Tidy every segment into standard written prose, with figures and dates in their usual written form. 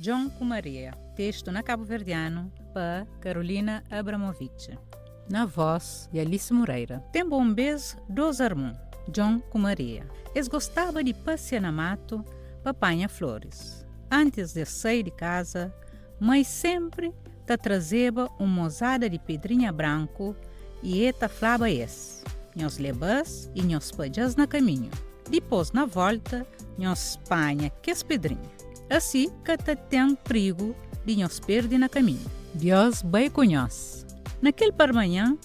John com Maria. Texto na cabo-verdiano para Carolina Abramovich. Na voz de Alice Moreira. Tem bom vez dois irmãos, John com Maria. Eles gostavam de passear na mato para apanhar flores. Antes de sair de casa, mãe sempre te trazia uma mozada de pedrinha branco e eta falava esse. Nós levas e nós pajas na caminho. Depois, na volta, nós panha que as pedrinhas. Assim que te tem perigo de nós perder na caminho. Deus vai com nós. Naquele par manhã,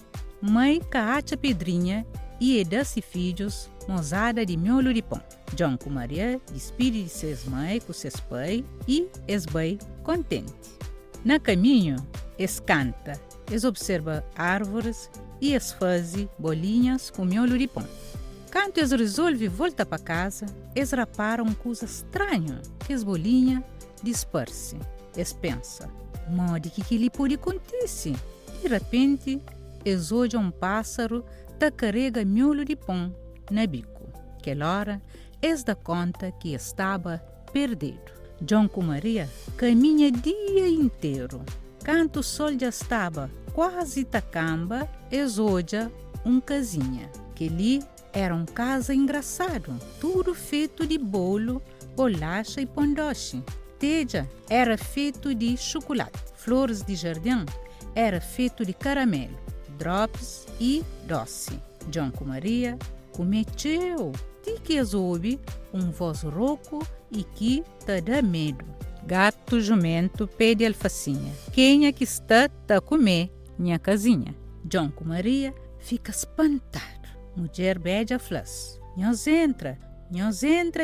mãe caacha pedrinha e dá-se filhos mozada de miolo de pão. John com Maria despide de seus mães com seus pais e es bem contente. Na caminho, es canta, es observa árvores e es faz bolinhas com miolo de pão. Quando eles resolvem voltar para casa, eles reparam coisa estranha, que as bolinhas dispersam. Eles pensam, mas de que lhe pode acontecer? De repente, eles olham um pássaro que carrega miolo de pão na bico. Aquela hora, eles dão conta que estava perdido. John com Maria caminha dia inteiro. Quando o sol já estava quase tacamba, eles olham uma casinha, que ali era uma casa engraçado, tudo feito de bolo, bolacha e pão doce. Teja era feito de chocolate. Flores de jardim era feito de caramelo, drops e doce. John com Maria comeu. De que ouve voz rouco e que te dá medo. Gato jumento pede alfacinha. Quem é que está a comer minha casinha? John com Maria fica espantado. Mulher beija flas. Nós entra,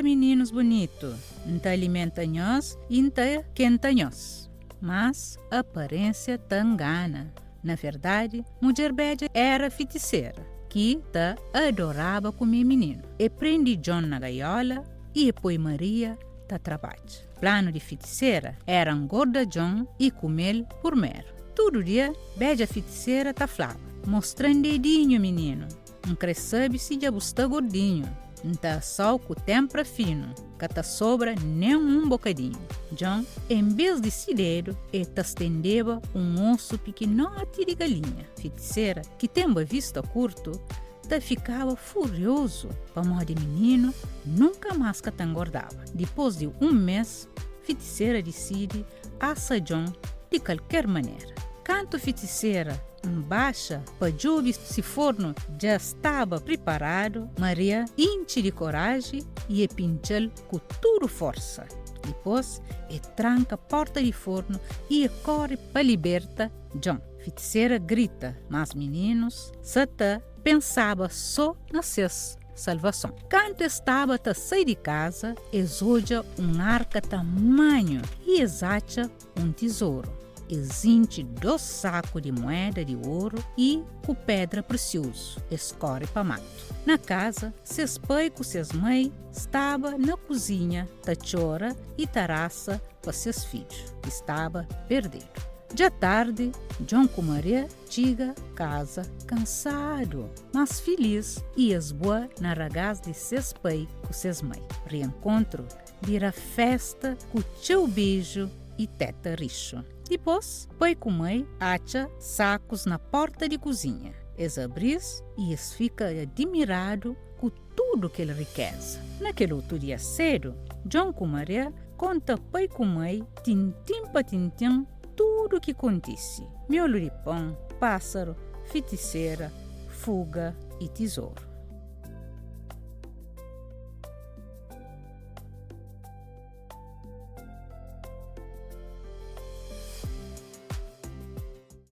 meninos bonitos. Não alimenta nós e não quenta nós. Mas a aparência te engana. Na verdade, mulher beija era feiticeira, que te adorava comer menino. E prende John na gaiola e depois Maria te trabalha. Plano de feiticeira era engordar John e comer por mer. Todo dia, beija feiticeira te falava, mostrando dedinho menino. Não cresce se já está gordinho. Não tá só com o tempo fino, que te sobra nem um bocadinho. John, em vez de se dedo, te estendeva osso pequenote de galinha. Feiticeira, que tem uma vista curto, te ficava furioso. Para morrer de menino, nunca mais que te engordava. Depois de um mês, feiticeira decide assar John de qualquer maneira. Quando feiticeira baixa para ver se o forno já estava preparado, Maria enche de coragem e pincha com toda força. Depois, tranca a porta do forno e corre para libertar John. Feiticeira grita, mas meninos, Satã pensava só na sua salvação. Quando estava a sair de casa, exoja arca tamanho e acha tesouro. Exinte 2 sacos de moeda de ouro e com pedra preciosa. Escorre para mato. Na casa, seus pais com seus mães estavam na cozinha, chora e taraça para seus filhos. Estava perdido. Já tarde, John com Maria chega a casa cansado, mas feliz e esboa na ragaz de seus pais com seus mães. Reencontro vira festa com teu beijo e teta richo. Depois, pai com mãe acha sacos na porta de cozinha. Eles abrem e eles ficam admirados com tudo que ele riqueza. Naquele outro dia cedo, John com Maria conta pai com mãe, tintim para tintim, tudo o que acontece. Miolo de pão, pássaro, feiticeira, fuga e tesouro.